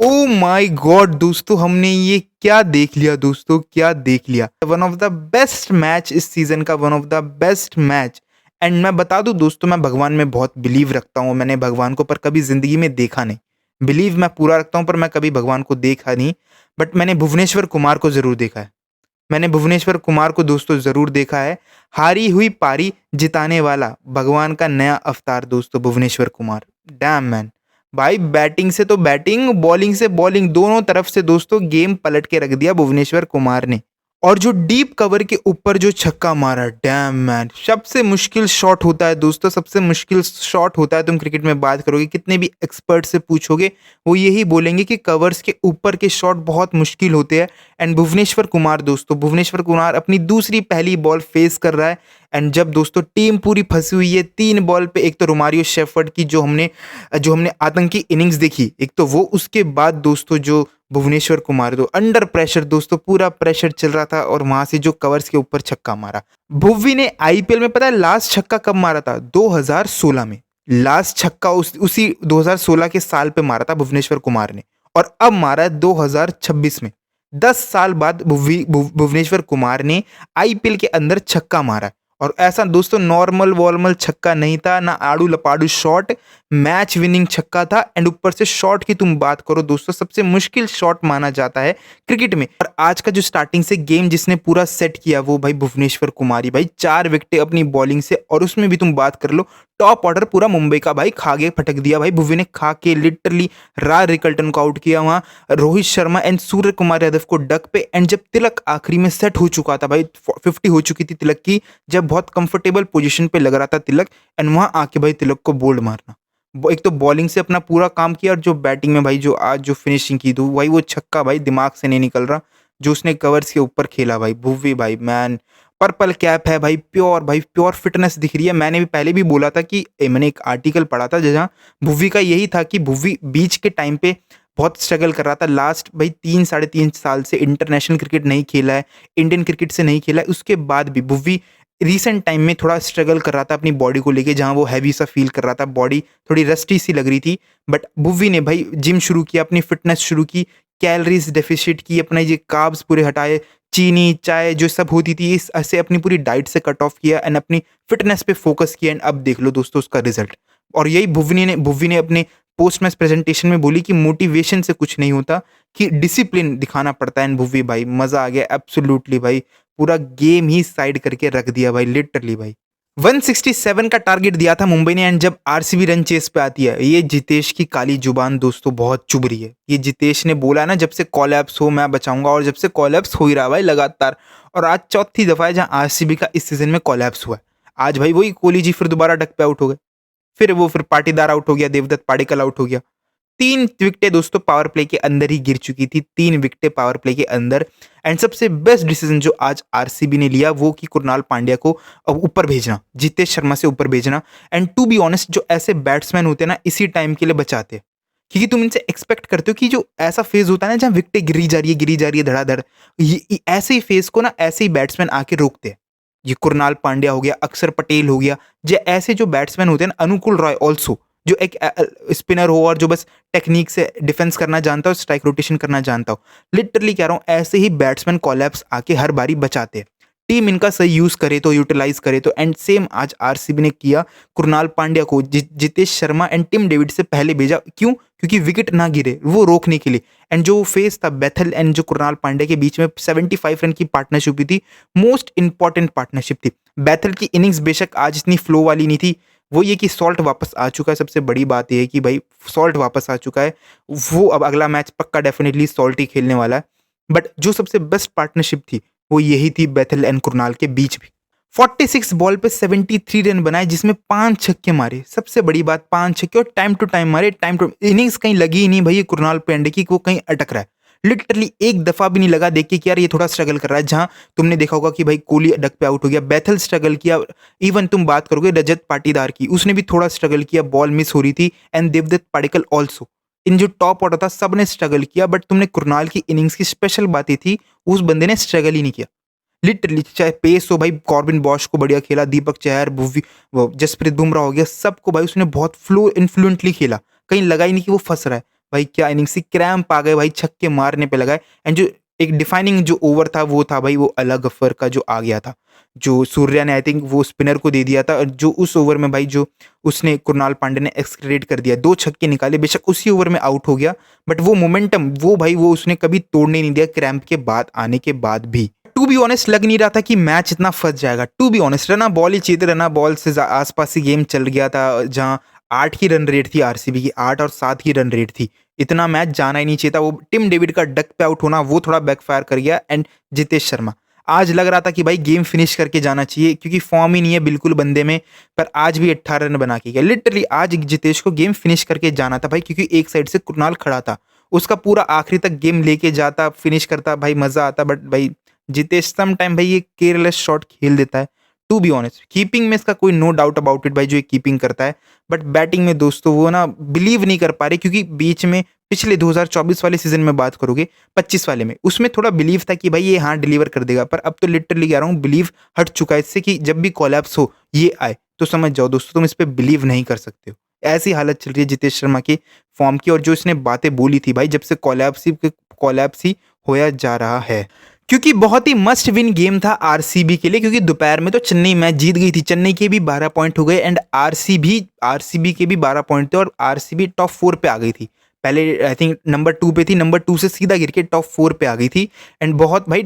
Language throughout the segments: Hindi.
ओ माय गॉड दोस्तों, हमने ये क्या देख लिया दोस्तों, क्या देख लिया। One of the best match इस सीजन का, one of the best match. And मैं बता दूं दोस्तों, मैं भगवान में बहुत बिलीव रखता हूँ। मैंने भगवान को पर कभी जिंदगी में देखा नहीं। बिलीव मैं पूरा रखता हूँ पर मैं कभी भगवान को देखा नहीं। बट मैंने भुवनेश्वर कुमार को जरूर देखा है। मैंने भुवनेश्वर कुमार को दोस्तों ज़रूर देखा है। हारी हुई पारी जिताने वाला भगवान का नया अवतार दोस्तों भुवनेश्वर कुमार। Damn man. भाई बैटिंग से तो बैटिंग, बॉलिंग से बॉलिंग, दोनों तरफ से दोस्तों गेम पलट के रख दिया भुवनेश्वर कुमार ने। और जो डीप कवर के ऊपर जो छक्का मारा, डैम मैन। सबसे मुश्किल शॉट होता है दोस्तों, सबसे मुश्किल शॉट होता है। तुम क्रिकेट में बात करोगे, कितने भी एक्सपर्ट से पूछोगे, वो यही बोलेंगे कि कवर्स के ऊपर के शॉट बहुत मुश्किल होते हैं। एंड भुवनेश्वर कुमार दोस्तों, भुवनेश्वर कुमार अपनी दूसरी पहली बॉल फेस कर रहा है। एंड जब दोस्तों टीम पूरी फंसी हुई है 3 बॉल पे, एक तो रोमारियो शेफर्ड की जो हमने आतंकी इनिंग्स देखी, एक तो वो, उसके बाद दोस्तों जो भुवनेश्वर कुमार दो अंडर प्रेशर दोस्तों, पूरा प्रेशर चल रहा था और वहां से जो कवर्स के ऊपर छक्का मारा। भुव्वी ने आईपीएल में, पता है लास्ट छक्का कब मारा था? 2016 में। लास्ट छक्का उसी 2016 के साल पे मारा था भुवनेश्वर कुमार ने। और अब मारा है 2026 में। 10 साल बाद भुवनेश्वर कुमार ने आईपीएल के अंदर छक्का मारा। और ऐसा दोस्तों नॉर्मल वॉर्मल छक्का नहीं था, ना आड़ू लपाड़ू शॉट, मैच विनिंग छक्का था। एंड ऊपर से शॉट की तुम बात करो दोस्तों, सबसे मुश्किल शॉट माना जाता है क्रिकेट में। और आज का जो स्टार्टिंग से गेम जिसने पूरा सेट किया, वो भाई भुवनेश्वर कुमारी। भाई 4 विकेटें अपनी बॉलिंग से, और उसमें भी तुम बात कर लो, टॉप ऑर्डर पूरा मुंबई का भाई खा के फटक दिया। भाई भुवी ने खा के लिटरली रार रिकल्टन को आउट किया वहां, रोहित शर्मा एंड सूर्य कुमार यादव को डक पे। एंड जब तिलक आखिरी में सेट हो चुका था, भाई 50 हो चुकी थी तिलक की, जब बहुत कंफर्टेबल पोजीशन पे लग रहा था तिलक, एंड वहां आके भाई तिलक को बोल्ड मारना। एक तो बॉलिंग से अपना पूरा काम किया, और जो बैटिंग में भाई जो आज जो फिनिशिंग की थी, भाई वो छक्का भाई दिमाग से नहीं निकल रहा जो उसने कवर्स के ऊपर खेला। भाई भुवी भाई मैन, पर्पल कैप है भाई प्योर फिटनेस दिख रही है। मैंने भी पहले भी बोला था कि मैंने एक आर्टिकल पढ़ा था जहाँ भुवी का यही था कि भुवी बीच के टाइम पे बहुत स्ट्रगल कर रहा था। लास्ट भाई 3 साढ़े 3 साल से इंटरनेशनल क्रिकेट नहीं खेला है, इंडियन क्रिकेट से नहीं खेला है। उसके बाद भी भुवी रिसेंट टाइम में थोड़ा स्ट्रगल कर रहा था अपनी बॉडी को लेके, जहाँ वो हैवी सा फील कर रहा था, बॉडी थोड़ी रस्टी सी लग रही थी। बट भुवी ने भाई जिम शुरू किया, अपनी फिटनेस शुरू की, कैलोरीज डेफिसिट की, अपने ये कार्ब्स पूरे हटाए, चीनी चाय जो सब होती थी इस ऐसे अपनी पूरी डाइट से कट ऑफ किया, एंड अपनी फिटनेस पे फोकस किया। एंड अब देख लो दोस्तों उसका रिजल्ट। और यही भुवी ने अपने पोस्ट मैच प्रेजेंटेशन में बोली कि मोटिवेशन से कुछ नहीं होता, कि डिसिप्लिन दिखाना पड़ता है। एंड भुवी भाई मजा आ गया एब्सोल्युटली भाई, पूरा गेम ही साइड करके रख दिया भाई लिटरली भाई। 167 का टारगेट दिया था मुंबई ने। एंड जब आरसीबी रन चेस पे आती है, ये जितेश की काली जुबान दोस्तों बहुत चुभ रही है। ये जितेश ने बोला ना, जब से कॉलैप्स हो मैं बचाऊंगा, और जब से कॉलैप्स हो ही रहा भाई लगातार। और आज चौथी दफा है जहां आरसीबी का इस सीजन में कॉलैप्स हुआ है। आज भाई वही कोहली जी फिर दोबारा डक पे आउट हो गए, फिर पाटीदार आउट हो गया, देवदत्त पाडिक्कल आउट हो गया। 3 विकेटें दोस्तों पावर प्ले के अंदर ही गिर चुकी थी, 3 विकेटें पावर प्ले के अंदर। एंड सबसे बेस्ट डिसीजन जो आज आरसीबी ने लिया, वो कि कुरनाल पांड्या को ऊपर भेजना, जितेश शर्मा से ऊपर भेजना। एंड टू बी ऑनेस्ट, जो ऐसे बैट्समैन होते हैं ना, इसी टाइम के लिए बचाते हैं। क्योंकि तुम इनसे एक्सपेक्ट करते हो कि जो ऐसा फेज होता है ना, जहाँ विकेटें गिरी जा रही है धड़ाधड़, ऐसे ही फेज को ना ऐसे ही बैट्समैन आके रोकते हैं। ये कुरनाल पांड्या हो गया, अक्षर पटेल हो गया, जो ऐसे जो बैट्समैन होते हैं ना, अनुकुल रॉय ऑल्सो, जो एक स्पिनर हो और जो बस टेक्निक से डिफेंस करना जानता हो, स्ट्राइक रोटेशन करना जानता हो। लिटरली कह रहा हूँ, ऐसे ही बैट्समैन कॉलैप्स आके हर बारी बचाते हैं। टीम इनका सही यूज करे तो, यूटिलाइज करे तो। एंड सेम आज आरसीबी ने किया, कुरनाल पांड्या को Jitesh Sharma and Tim David से पहले भेजा। क्यों? क्योंकि विकेट ना गिरे, वो रोकने के लिए। एंड जो फेस था बैथल एंड जो कुरनाल पांड्या के बीच में 75 रन की पार्टनरशिप हुई थी, मोस्ट इंपॉर्टेंट पार्टनरशिप थी। बैथल की इनिंग्स बेशक आज इतनी फ्लो वाली नहीं थी, वो ये कि सॉल्ट वापस आ चुका है। सबसे बड़ी बात ये है कि भाई सॉल्ट वापस आ चुका है, वो अब अगला मैच पक्का डेफिनेटली सॉल्ट ही खेलने वाला है। बट जो सबसे बेस्ट पार्टनरशिप थी, वो यही थी बैथल एंड कुरनाल के बीच भी। 46 बॉल पे 73 रन बनाए, जिसमें 5 छक्के मारे। सबसे बड़ी बात, 5 छक्के, और टाइम टू टाइम मारे। टाइम टू इनिंग्स कहीं लगी ही नहीं भाई ये कुरनाल पांड्या की, वो कहीं अटक रहा है। लिटरली एक दफा भी नहीं लगा देख के कि यार ये थोड़ा स्ट्रगल कर रहा है। जहां तुमने देखा होगा कि भाई कोहली डक पे आउट हो गया, बैथल स्ट्रगल किया। इवन तुम बात करोगे रजत पाटीदार की, उसने भी थोड़ा स्ट्रगल किया, बॉल मिस हो रही थी। एंड देवदत्त पाडिक्कल ऑल्सो, इन जो टॉप ऑर्डर था सबने स्ट्रगल किया। बट तुमने कुरनाल की इनिंग्स की स्पेशल बात ये थी, उस बंदे ने स्ट्रगल ही नहीं किया। लिटरली चाहे पेस हो भाई, कॉर्बिन बॉश को बढ़िया खेला, दीपक चहर, भुवी, जसप्रीत बुमराह हो गया, सबको भाई उसने बहुत फ्लो इन्फ्लुएंटली खेला। कहीं लगा ही नहीं कि वो फंस रहा है। भाई क्या इनिंग्स थी, क्रैम्प आ गए भाई, छक्के मारने पे लगा है। एंड जो एक डिफाइनिंग जो ओवर था वो था भाई वो अलग अफर का जो आ गया था, जो सूर्या ने आई थिंक वो स्पिनर को दे दिया था, और जो उस ओवर में भाई जो उसने कुणाल पांडे ने एक्सक्रेट कर दिया, 2 छक्के निकाले, बेशक उसी ओवर में आउट हो गया, बट वो मोमेंटम वो भाई वो उसने कभी तोड़ने नहीं दिया क्रैम्प के बाद आने के बाद भी। टू बी ऑनेस्ट लग नहीं रहा था कि मैच इतना फंस जाएगा, टू बी ऑनेस्ट रना बॉल ही चाहिए, रना बॉल से आसपास ही गेम चल गया था, जहां 8 की रन रेट थी आरसीबी की, 8 और 7 की रन रेट थी, इतना मैच जाना ही नहीं चाहिए था। वो टिम डेविड का डक पे आउट होना वो थोड़ा बैकफायर कर गया। एंड जितेश शर्मा, आज लग रहा था कि भाई गेम फिनिश करके जाना चाहिए, क्योंकि फॉर्म ही नहीं है बिल्कुल बंदे में, पर आज भी 18 रन बना के गया। लिटरली आज जितेश को गेम फिनिश करके जाना था भाई, क्योंकि एक साइड से कुणाल खड़ा था, उसका पूरा आखिरी तक गेम लेके जाता, फिनिश करता, भाई मजा आता। बट भाई जितेश सम टाइम भाई ये केयरलेस शॉट खेल देता है। टू बी ऑनेस्ट कीपिंग में इसका कोई नो डाउट अबाउट इट भाई, जो ये कीपिंग करता है, बट बैटिंग में दोस्तों वो ना बिलीव नहीं कर पा रहे, क्योंकि बीच में पिछले 2024 वाले सीजन में बात करोगे, 25 वाले में, उसमें थोड़ा बिलीव था कि भाई ये हाँ डिलीवर कर देगा, पर अब तो लिटरली कह रहा हूँ बिलीव हट चुका है इससे, कि जब भी कोलैप्स हो ये आए तो समझ जाओ दोस्तों तुम इस पर बिलीव नहीं कर सकते हो। ऐसी हालत चल रही है जितेश शर्मा की फॉर्म की, और जो इसने बातें बोली थी भाई जब से कोलैप्स ही होया जा रहा है, क्योंकि बहुत ही मस्ट विन गेम था आरसीबी के लिए, क्योंकि दोपहर में तो चेन्नई मैच जीत गई थी, चेन्नई के भी 12 पॉइंट हो गए, एंड आरसीबी के भी 12 पॉइंट थे, और आरसीबी टॉप 4 पे आ गई थी। पहले आई थिंक नंबर 2 पे थी, नंबर 2 से सीधा गिर के टॉप 4 पे आ गई थी। एंड बहुत भाई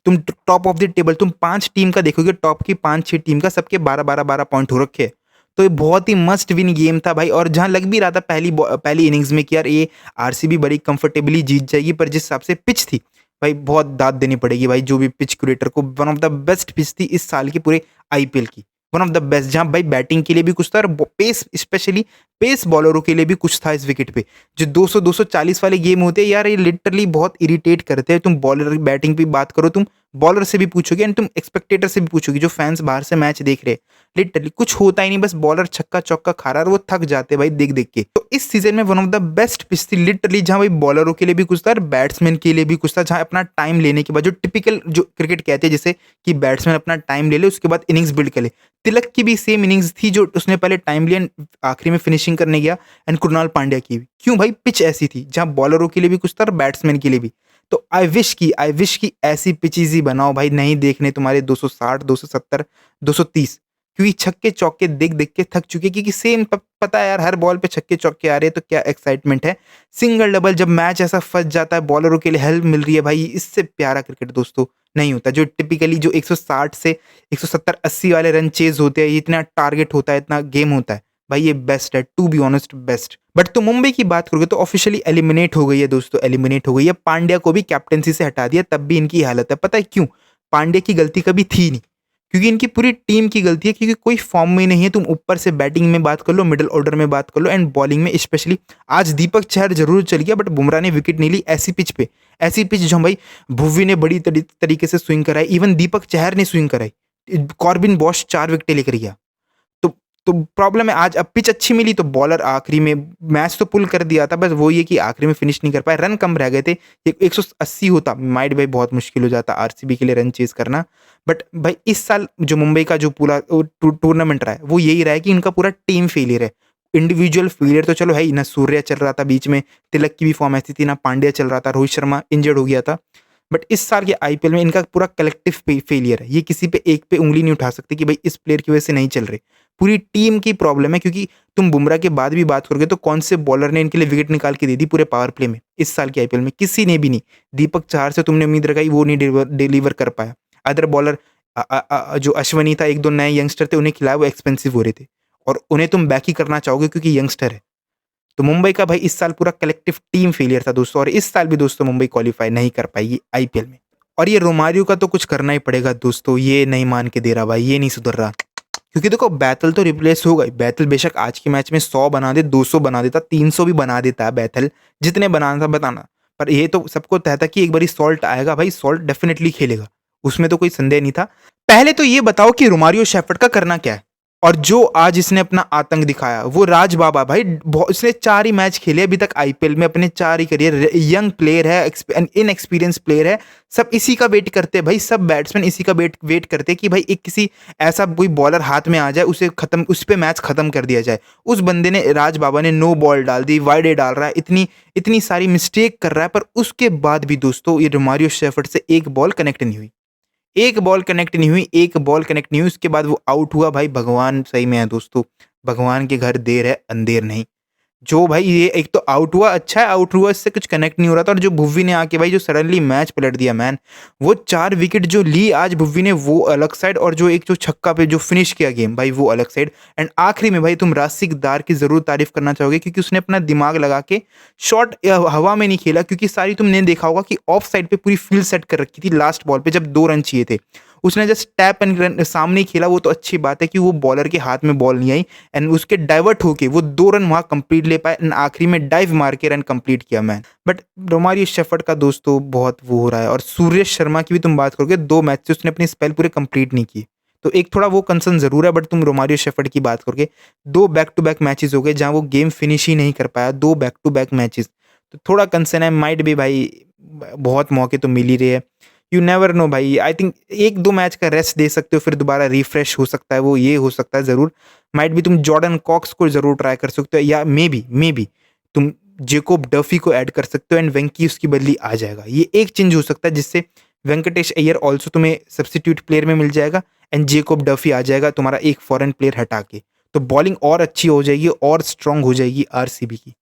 तुम टॉप ऑफ द टेबल तुम 5 टीम का देखोगे, टॉप की 5-6 टीम का सबके 12-12 पॉइंट हो रखे हैं। तो ये बहुत ही मस्ट विन गेम था भाई, और जहां लग भी रहा था पहली इनिंग्स में कि यार ये आरसीबी बड़ी कंफर्टेबली जीत जाएगी, पर जिस हिसाब से पिच थी भाई बहुत दाद देनी पड़ेगी भाई जो भी पिच क्रिएटर को, one of the best pitch थी इस साल की पूरे आईपीएल की, वन ऑफ द बेस्ट, जहां भाई बैटिंग के लिए भी कुछ था, और पेस स्पेशली पेस बॉलरों के लिए भी कुछ था इस विकेट पे। जो 200-240 वाले गेम होते हैं यार, ये लिटरली बहुत इरिटेट करते हैं। तुम बॉलर बैटिंग पे बात करो, तुम बॉलर से भी पूछोगे, एंड तुम एक्सपेक्टेटर से भी पूछोगे, जो फैंस बाहर से मैच देख रहे हैं, लिटरली कुछ होता ही नहीं, बस बॉलर छक्का चौका खा रहा है, और वो थक जाते हैं भाई देख देख के। तो इस सीजन में one of the best pitch थी लिटरली, जहां भाई बॉलरों के लिए भी कुछ था और बैट्समैन के लिए भी कुछ था, जहां अपना टाइम लेने के बाद, जो टिपिकल जो क्रिकेट कहते हैं जैसे कि बैट्समैन अपना टाइम ले ले उसके बाद इनिंग्स बिल्ड कर ले, तिलक की भी सेम इनिंग्स थी, जो उसने पहले टाइम लिया आखिरी में फिनिशिंग करने गया। एंड कुणाल पांड्या की भी, क्यों भाई पिच ऐसी थी जहां बॉलरों के लिए भी कुछ था और बैट्समैन के लिए भी। तो आई विश की ऐसी पिचेज ही बनाओ भाई, नहीं देखने तुम्हारे 260, 270, 230, क्योंकि छक्के चौके देख देख के थक चुके, क्योंकि सेम पता है यार हर बॉल पे छक्के चौके आ रहे हैं, तो क्या एक्साइटमेंट है। सिंगल डबल जब मैच ऐसा फंस जाता है, बॉलरों के लिए हेल्प मिल रही है भाई, इससे प्यारा क्रिकेट दोस्तों नहीं होता। जो टिपिकली जो 160 से 170-80 वाले रन चेज होते हैं, इतना टारगेट होता है, इतना गेम होता है भाई, ये बेस्ट है, to be honest best. But तो मुंबई की बात करोगे तो ऑफिशियली एलिमिनेट हो गई है दोस्तों, एलिमिनेट हो गई है। पांड्या को भी कैप्टेंसी से हटा दिया, तब भी इनकी हालत है, पता है क्यों? पांड्या की गलती कभी थी नहीं, क्योंकि इनकी पूरी टीम की गलती है, क्योंकि कोई फॉर्म में नहीं है। तुम ऊपर से बैटिंग में बात कर लो, मिडिल ऑर्डर में बात कर लो, एंड बॉलिंग में स्पेशली आज दीपक चहर जरूर चल गया, बट बुमराह ने विकेट नहीं ली ऐसी पिच पे, ऐसी पिच जो भाई भुवी ने बड़ी तरीके से स्विंग कराई, इवन दीपक चहर ने स्विंग कराई, कॉर्बिन बॉश 4 विकेटें लेकर गया। तो तो प्रॉब्लम है, आज अब पिच अच्छी मिली तो बॉलर आखिरी में मैच तो पुल कर दिया था, बस वो ये कि आखिरी में फिनिश नहीं कर पाए, रन कम रह गए थे। 180 होता माइट भाई बहुत मुश्किल हो जाता आरसीबी के लिए रन चेज करना। बट भाई इस साल जो मुंबई का जो पूरा टूर्नामेंट रहा है वो यही रहा है कि इनका पूरा टीम फेलियर है। इंडिविजुअल फेलियर तो चलो है ही ना, सूर्या चल रहा था बीच में, तिलक की भी फॉर्म ऐसी थी ना, पांड्या चल रहा था, रोहित शर्मा इंजर्ड हो गया था। बट इस साल के आईपीएल में इनका पूरा कलेक्टिव फेलियर है, ये किसी पे एक पे उंगली नहीं उठा सकते कि भाई इस प्लेयर की वजह से नहीं चल रहे, पूरी टीम की प्रॉब्लम है। क्योंकि तुम बुमराह के बाद भी बात करोगे तो कौन से बॉलर ने इनके लिए विकेट निकाल के दे दी पूरे पावर प्ले में इस साल के आईपीएल में? किसी ने भी नहीं। दीपक चहर से तुमने उम्मीद रखाई, वो नहीं डिलीवर कर पाया। अदर बॉलर जो अश्वनी था, एक दो नए यंगस्टर थे, उन्हें खिलाया, वो एक्सपेंसिव हो रहे थे, और उन्हें तुम बैक ही करना चाहोगे क्योंकि यंगस्टर है। तो मुंबई का भाई इस साल पूरा कलेक्टिव टीम फेलियर था दोस्तों, और इस साल भी दोस्तों मुंबई क्वालिफाई नहीं कर पाएगी आईपीएल में। और ये रोमारियो का तो कुछ करना ही पड़ेगा दोस्तों, ये नहीं मान के दे रहा भाई, ये नहीं सुधर रहा। क्योंकि देखो बैथल तो रिप्लेस हो गई, बैथल बेशक आज के मैच में 100 बना दे, 200 बना देता, 300 भी बना देता है बैथल, जितने बनाना था बताना। पर ये तो सबको तय था कि एक बारी सॉल्ट आएगा भाई, सॉल्ट डेफिनेटली खेलेगा, उसमें तो कोई संदेह नहीं था। पहले तो ये बताओ कि रोमारियो शेफर्ड का करना क्या है, और जो आज इसने अपना आतंक दिखाया वो राज बाबा भाई, इसने 4 ही मैच खेले अभी तक आईपीएल में अपने 4 ही करियर। यंग प्लेयर है, इनएक्सपीरियंस प्लेयर है, सब इसी का वेट करते हैं भाई, सब बैट्समैन इसी का वेट करते हैं कि भाई एक किसी ऐसा कोई बॉलर हाथ में आ जाए, उस पे मैच खत्म कर दिया जाए। उस बंदे ने, राज बाबा ने नो बॉल डाल दी, वाइड डाल रहा है, इतनी इतनी सारी मिस्टेक कर रहा है, पर उसके बाद भी दोस्तों ये रोमारियो शेफर्ड से एक बॉल कनेक्ट नहीं हुई, एक बॉल कनेक्ट नहीं हुई, एक बॉल कनेक्ट नहीं हुई, उसके बाद वो आउट हुआ। भाई भगवान सही में है दोस्तों, भगवान के घर देर है अंधेर नहीं। जो भाई ये एक तो आउट हुआ, अच्छा है आउट हुआ, इससे कुछ कनेक्ट नहीं हो रहा था, और जो भुवी ने आके भाई जो सडनली मैच पलट दिया मैन, वो 4 विकेट जो ली आज भुवी ने वो अलग साइड, और जो एक जो छक्का पे जो फिनिश किया गेम भाई वो अलग साइड। एंड आखिरी में भाई तुम राशिक दार की जरूर तारीफ करना चाहोगे, क्योंकि उसने अपना दिमाग लगा के शॉट हवा में नहीं खेला, क्योंकि सारी तुमने देखा होगा कि ऑफ साइड पे पूरी फील्ड सेट कर रखी थी लास्ट बॉल पे जब 2 रन चाहिए थे, उसने जस्ट टैप एंड रन सामने ही खेला। वो तो अच्छी बात है कि वो बॉलर के हाथ में बॉल नहीं आई, एंड उसके डाइवर्ट होके वो 2 रन वहां कंप्लीट ले पाए, एंड आखिरी में डाइव मार के रन कंप्लीट किया मैन। बट रोमारियो शेफर्ड का दोस्तों बहुत वो हो रहा है, और सूर्य शर्मा की भी तुम बात करोगे, 2 मैच से उसने अपनी स्पेल पूरे कंप्लीट नहीं की, तो एक थोड़ा वो कंसर्न जरूर है। बट तुम रोमारियो शेफर्ड की बात करोगे, 2 बैक टू बैक मैचेस हो गए जहां वो गेम फिनिश ही नहीं कर पाया, 2 बैक टू बैक मैचेस, तो थोड़ा कंसर्न है। माइट भी भाई बहुत मौके तो मिल ही रहे हैं, यू नेवर नो भाई। आई थिंक 1-2 मैच का रेस्ट दे सकते हो, फिर दोबारा रिफ्रेश हो सकता है, वो ये हो सकता है ज़रूर। माइट भी तुम जॉर्डन कॉक्स को ज़रूर ट्राई कर सकते हो, या मे बी तुम जेकोब डफी को ऐड कर सकते हो, एंड वेंकी उसकी बदली आ जाएगा। ये एक चेंज हो सकता है जिससे वेंकटेश अय्यर ऑल्सो तुम्हें सब्स्टिट्यूट प्लेयर में मिल जाएगा, एंड जेकोब डफी आ जाएगा तुम्हारा एक फॉरेन प्लेयर हटा के, तो बॉलिंग और अच्छी हो जाएगी और स्ट्रांग हो जाएगी आरसीबी की।